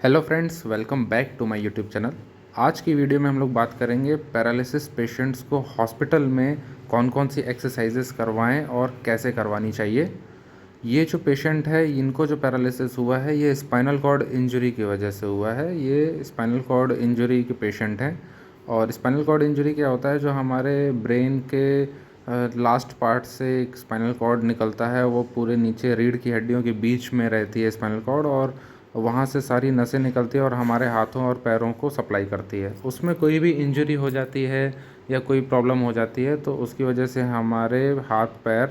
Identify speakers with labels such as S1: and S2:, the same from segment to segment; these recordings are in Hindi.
S1: Hello friends, welcome back to my YouTube channel. आज की वीडियो में हम लोग बात करेंगे पैरालिसिस पेशेंट्स को हॉस्पिटल में कौन कौन सी एक्सरसाइजेस करवाएं और कैसे करवानी चाहिए। ये जो पेशेंट है, इनको जो पैरालिसिस हुआ है ये स्पाइनल कॉर्ड इंजरी की वजह से हुआ है। ये स्पाइनल कॉर्ड इंजरी के पेशेंट हैं। और स्पाइनल कॉर्ड इंजरी क्या होता है, जो हमारे ब्रेन के लास्ट पार्ट से एक स्पाइनल कॉर्ड निकलता है, वो पूरे नीचे रीढ़ की हड्डियों के बीच में रहती है स्पाइनल कॉर्ड, और वहाँ से सारी नसें निकलती है और हमारे हाथों और पैरों को सप्लाई करती है। उसमें कोई भी इंजरी हो जाती है या कोई प्रॉब्लम हो जाती है तो उसकी वजह से हमारे हाथ पैर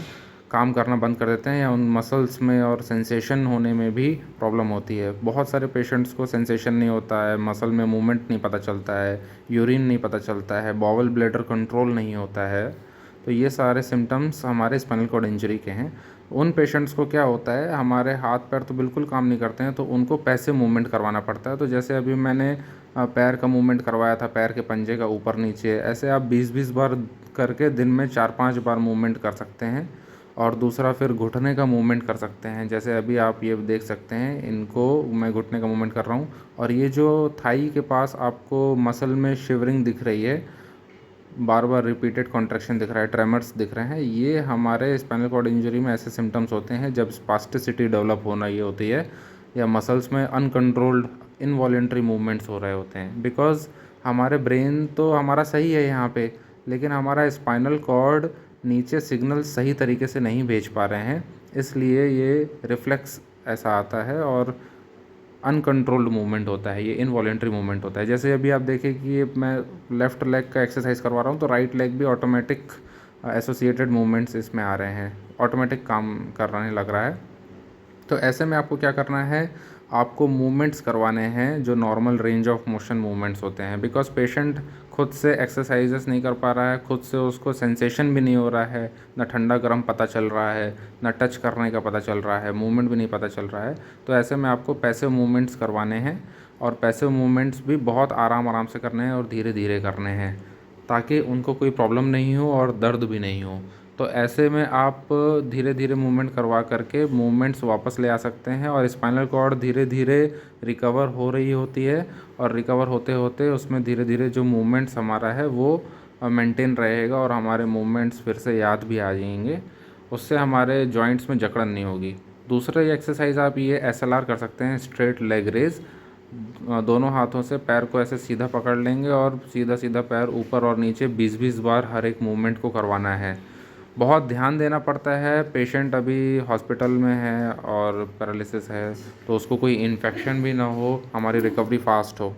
S1: काम करना बंद कर देते हैं, या उन मसल्स में और सेंसेशन होने में भी प्रॉब्लम होती है। बहुत सारे पेशेंट्स को सेंसेशन नहीं होता है, मसल में मूवमेंट नहीं पता चलता है, यूरिन नहीं पता चलता है, बॉवल ब्लैडर कंट्रोल नहीं होता है। तो ये सारे सिम्टम्स हमारे स्पाइनल कॉर्ड इंजरी के हैं। उन पेशेंट्स को क्या होता है, हमारे हाथ पैर तो बिल्कुल काम नहीं करते हैं, तो उनको पैसिव मूवमेंट करवाना पड़ता है। तो जैसे अभी मैंने पैर का मूवमेंट करवाया था, पैर के पंजे का ऊपर नीचे, ऐसे आप 20-20 बार करके दिन में 4-5 बार मूवमेंट कर सकते हैं। और दूसरा फिर घुटने का मूवमेंट कर सकते हैं। जैसे अभी आप ये देख सकते हैं, इनको मैं घुटने का मूवमेंट कर रहा हूँ, और ये जो थाई के पास आपको मसल में शिवरिंग दिख रही है, बार बार रिपीटेड कॉन्ट्रैक्शन दिख रहा है, ट्रेमर्स दिख रहे हैं, ये हमारे स्पाइनल कॉर्ड इंजरी में ऐसे सिम्टम्स होते हैं जब स्पास्टिसिटी डेवलप होना ये होती है, या मसल्स में अनकंट्रोल्ड इनवॉलेंट्री मूवमेंट्स हो रहे होते हैं। बिकॉज हमारे ब्रेन तो हमारा सही है यहाँ पे, लेकिन हमारा स्पाइनल कॉर्ड नीचे सिग्नल सही तरीके से नहीं भेज पा रहे हैं, इसलिए ये रिफ्लेक्स ऐसा आता है और अनकंट्रोल्ड मूवमेंट होता है, ये इनवॉलेंट्री मूवमेंट होता है। जैसे अभी आप देखें कि ये मैं लेफ़्ट लेग का एक्सरसाइज करवा रहा हूँ, तो राइट लेग भी ऑटोमेटिक एसोसिएटेड मूवमेंट्स इसमें आ रहे हैं, ऑटोमेटिक काम करने लग रहा है। तो ऐसे में आपको क्या करना है, आपको मूवमेंट्स करवाने हैं जो normal range of motion movements होते हैं। बिकॉज पेशेंट खुद से एक्सरसाइजेस नहीं कर पा रहा है, खुद से उसको सेंसेशन भी नहीं हो रहा है, ना ठंडा गर्म पता चल रहा है, ना टच करने का पता चल रहा है, मूवमेंट भी नहीं पता चल रहा है। तो ऐसे में आपको पैसिव मूवमेंट्स करवाने हैं, और पैसिव मूवमेंट्स भी बहुत आराम आराम से करने हैं और धीरे धीरे करने हैं, ताकि उनको कोई प्रॉब्लम नहीं हो और दर्द भी नहीं हो। तो ऐसे में आप धीरे धीरे मूवमेंट करवा करके मूवमेंट्स वापस ले आ सकते हैं, और स्पाइनल कॉर्ड धीरे धीरे रिकवर हो रही होती है, और रिकवर होते होते उसमें धीरे धीरे जो मूवमेंट्स हमारा है वो मेंटेन रहेगा, और हमारे मूवमेंट्स फिर से याद भी आ जाएंगे। उससे हमारे जॉइंट्स में जकड़न नहीं होगी। दूसरा ये एक्सरसाइज आप ये SLR कर सकते हैं, स्ट्रेट लेग रेज। दोनों हाथों से पैर को ऐसे सीधा पकड़ लेंगे और सीधा सीधा पैर ऊपर और नीचे 20-20 बार हर एक मूवमेंट को करवाना है। बहुत ध्यान देना पड़ता है, पेशेंट अभी हॉस्पिटल में है और पैरालिसिस है, तो उसको कोई इन्फेक्शन भी ना हो, हमारी रिकवरी फास्ट हो।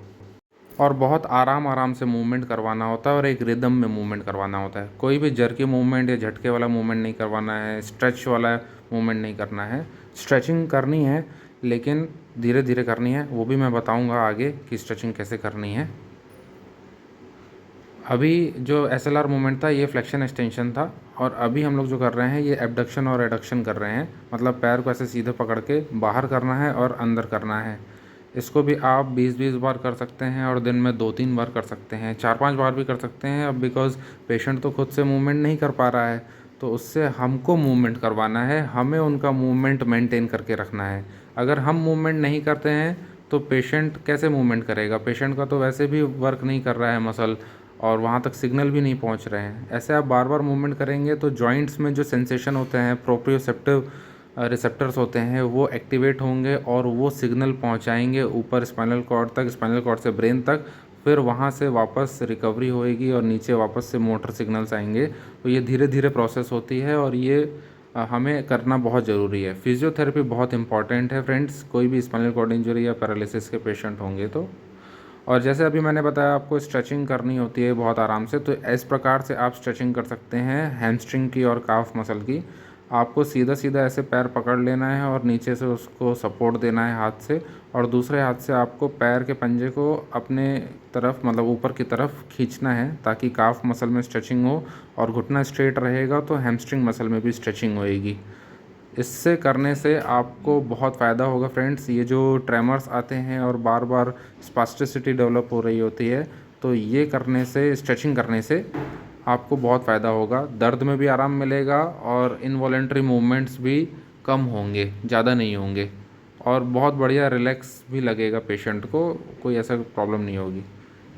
S1: और बहुत आराम आराम से मूवमेंट करवाना होता है, और एक रिदम में मूवमेंट करवाना होता है। कोई भी जर्की मूवमेंट या झटके वाला मूवमेंट नहीं करवाना है, स्ट्रेच वाला मूवमेंट नहीं करना है। स्ट्रेचिंग करनी है, लेकिन धीरे धीरे करनी है, वो भी मैं बताऊंगा आगे कि स्ट्रेचिंग कैसे करनी है। अभी जो SLR मूवमेंट था ये फ्लेक्शन एक्सटेंशन था, और अभी हम लोग जो कर रहे हैं ये एबडक्शन और एडक्शन कर रहे हैं। मतलब पैर को ऐसे सीधे पकड़ के बाहर करना है और अंदर करना है। इसको भी आप 20-20 बार कर सकते हैं, और दिन में 2-3 बार कर सकते हैं, 4-5 बार भी कर सकते हैं। अब बिकॉज़ पेशेंट तो खुद से मूवमेंट नहीं कर पा रहा है, तो उससे हमको मूवमेंट करवाना है, हमें उनका मूवमेंट मेंटेन करके रखना है। अगर हम मूवमेंट नहीं करते हैं तो पेशेंट कैसे मूवमेंट करेगा? पेशेंट का तो वैसे भी वर्क नहीं कर रहा है मसल, और वहाँ तक सिग्नल भी नहीं पहुँच रहे हैं। ऐसे आप बार बार मूवमेंट करेंगे तो जॉइंट्स में जो सेंसेशन होते हैं, प्रोप्रियोसेप्टिव रिसेप्टर्स होते हैं, वो एक्टिवेट होंगे और वो सिग्नल पहुंचाएंगे ऊपर स्पाइनल कॉर्ड तक, स्पाइनल कॉर्ड से ब्रेन तक। फिर वहाँ से वापस रिकवरी होएगी और नीचे वापस से मोटर सिग्नल्स आएंगे। तो ये धीरे धीरे प्रोसेस होती है, और ये हमें करना बहुत ज़रूरी है। फिजियोथेरेपी बहुत इंपॉर्टेंट है फ्रेंड्स, कोई भी स्पाइनल कॉर्ड इंजरी या पैरालिसिस के पेशेंट होंगे तो। और जैसे अभी मैंने बताया, आपको स्ट्रेचिंग करनी होती है बहुत आराम से, तो इस प्रकार से आप स्ट्रेचिंग कर सकते हैं हैमस्ट्रिंग की और काफ मसल की। आपको सीधा सीधा ऐसे पैर पकड़ लेना है और नीचे से उसको सपोर्ट देना है हाथ से, और दूसरे हाथ से आपको पैर के पंजे को अपने तरफ, मतलब ऊपर की तरफ खींचना है, ताकि काफ मसल में स्ट्रेचिंग हो, और घुटना स्ट्रेट रहेगा तो हैमस्ट्रिंग मसल में भी स्ट्रेचिंग होएगी। इससे करने से आपको बहुत फ़ायदा होगा फ्रेंड्स। ये जो ट्रेमर्स आते हैं और बार बार स्पास्टिसिटी डेवलप हो रही होती है, तो ये करने से, स्ट्रेचिंग करने से आपको बहुत फ़ायदा होगा। दर्द में भी आराम मिलेगा, और इनवॉलेंट्री मूवमेंट्स भी कम होंगे, ज़्यादा नहीं होंगे। और बहुत बढ़िया रिलैक्स भी लगेगा पेशेंट को, कोई ऐसा प्रॉब्लम नहीं होगी।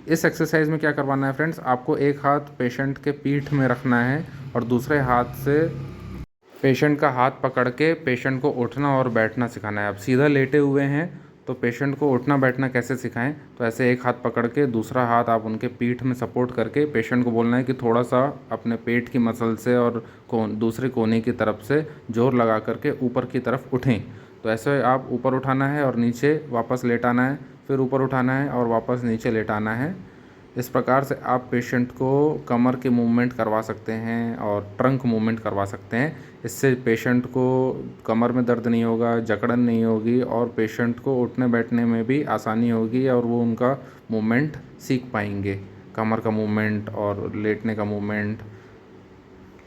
S1: इस एक्सरसाइज में क्या करवाना है फ्रेंड्स, आपको एक हाथ पेशेंट के पीठ में रखना है और दूसरे हाथ से पेशेंट का हाथ पकड़ के पेशेंट को उठना और बैठना सिखाना है। आप सीधा लेटे हुए हैं तो पेशेंट को उठना बैठना कैसे सिखाएं, तो ऐसे एक हाथ पकड़ के दूसरा हाथ आप उनके पीठ में सपोर्ट करके पेशेंट को बोलना है कि थोड़ा सा अपने पेट की मसल से और दूसरे कोने की तरफ से जोर लगा करके ऊपर की तरफ उठें। तो ऐसे आप ऊपर उठाना है और नीचे वापस लेटाना है, फिर ऊपर उठाना है और वापस नीचे लेटाना है। इस प्रकार से आप पेशेंट को कमर के मूवमेंट करवा सकते हैं और ट्रंक मूवमेंट करवा सकते हैं। इससे पेशेंट को कमर में दर्द नहीं होगा, जकड़न नहीं होगी और पेशेंट को उठने बैठने में भी आसानी होगी और वो उनका मूवमेंट सीख पाएंगे, कमर का मूवमेंट और लेटने का मूवमेंट।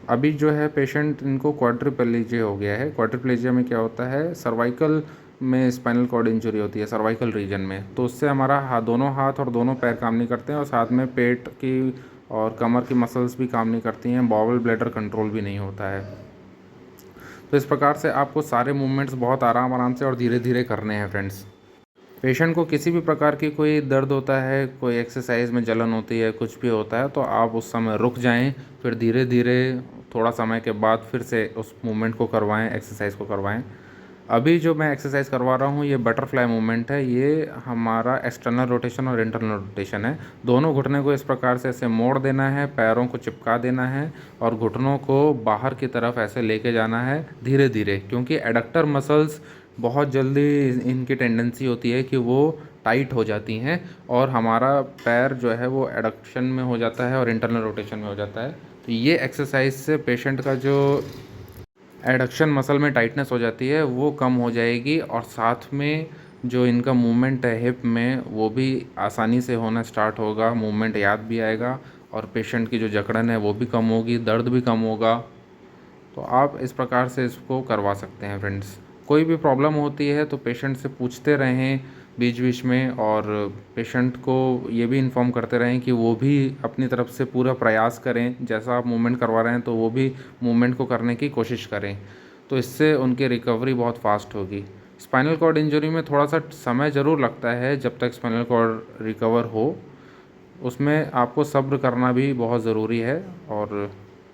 S1: अभी जो है पेशेंट इनको क्वाड्रिप्लेजिया हो गया है। क्वाड्रिप्लेजिया में क्या होता है, सर्वाइकल में स्पाइनल कॉर्ड इंजरी होती है सर्वाइकल रीजन में, तो उससे हमारा दोनों हाथ और दोनों पैर काम नहीं करते हैं और साथ में पेट की और कमर की मसल्स भी काम नहीं करती हैं, बॉवल ब्लैडर कंट्रोल भी नहीं होता है। तो इस प्रकार से आपको सारे मूवमेंट्स बहुत आराम आराम से और धीरे धीरे करने हैं फ्रेंड्स। पेशेंट को किसी भी प्रकार की कोई दर्द होता है, कोई एक्सरसाइज में जलन होती है, कुछ भी होता है, तो आप उस समय रुक जाएं, फिर धीरे धीरे थोड़ा समय के बाद फिर से उस मूवमेंट को करवाएं, एक्सरसाइज को करवाएं। अभी जो मैं एक्सरसाइज करवा रहा हूँ ये बटरफ्लाई मूवमेंट है। ये हमारा एक्सटर्नल रोटेशन और इंटरनल रोटेशन है। दोनों घुटने को इस प्रकार से ऐसे मोड़ देना है, पैरों को चिपका देना है और घुटनों को बाहर की तरफ ऐसे लेके जाना है धीरे धीरे, क्योंकि एडक्टर मसल्स बहुत जल्दी इनकी टेंडेंसी होती है कि वो टाइट हो जाती हैं और हमारा पैर जो है वो एडक्शन में हो जाता है और इंटरनल रोटेशन में हो जाता है। तो ये एक्सरसाइज से पेशेंट का जो एडक्शन मसल में टाइटनेस हो जाती है वो कम हो जाएगी और साथ में जो इनका मूवमेंट है हिप में वो भी आसानी से होना स्टार्ट होगा, मूवमेंट याद भी आएगा और पेशेंट की जो जकड़न है वो भी कम होगी, दर्द भी कम होगा। तो आप इस प्रकार से इसको करवा सकते हैं फ्रेंड्स। कोई भी प्रॉब्लम होती है तो पेशेंट से पूछते रहें बीच बीच में और पेशेंट को ये भी इन्फॉर्म करते रहें कि वो भी अपनी तरफ से पूरा प्रयास करें, जैसा आप मूवमेंट करवा रहे हैं तो वो भी मूवमेंट को करने की कोशिश करें, तो इससे उनकी रिकवरी बहुत फास्ट होगी। स्पाइनल कॉर्ड इंजरी में थोड़ा सा समय ज़रूर लगता है जब तक स्पाइनल कॉर्ड रिकवर हो, उसमें आपको सब्र करना भी बहुत ज़रूरी है और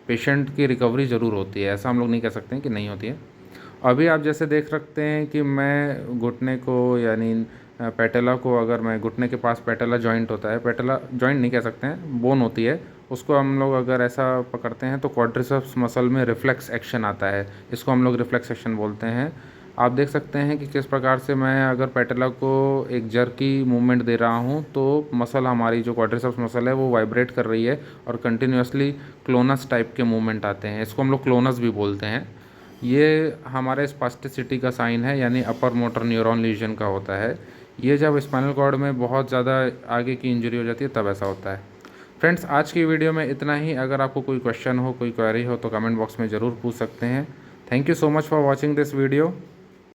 S1: पेशेंट की रिकवरी ज़रूर होती है, ऐसा हम लोग नहीं कह सकते हैं कि नहीं होती है। अभी आप जैसे देख सकते हैं कि मैं घुटने को यानी पैटेला को, अगर मैं घुटने के पास पैटेला जॉइंट होता है, पैटेला जॉइंट नहीं कह सकते हैं, बोन होती है, उसको हम लोग अगर ऐसा पकड़ते हैं तो क्वाड्रिसेप्स मसल में रिफ्लेक्स एक्शन आता है, इसको हम लोग रिफ्लेक्स एक्शन बोलते हैं। आप देख सकते हैं कि किस प्रकार से मैं अगर पैटेला को एक जर्की मूवमेंट दे रहा हूं तो मसल, हमारी जो क्वाड्रिसेप्स मसल है वो वाइब्रेट कर रही है और कंटिन्यूसली क्लोनस टाइप के मूवमेंट आते हैं, इसको हम लोग क्लोनस भी बोलते हैं। ये हमारे स्पास्टिसिटी का साइन है, यानी अपर मोटर न्यूरॉन लीजन का होता है। ये जब स्पाइनल कॉर्ड में बहुत ज़्यादा आगे की इंजरी हो जाती है तब ऐसा होता है। फ्रेंड्स, आज की वीडियो में इतना ही। अगर आपको कोई क्वेश्चन हो, कोई क्वेरी हो तो कमेंट बॉक्स में ज़रूर पूछ सकते हैं। Thank you so much for watching this video.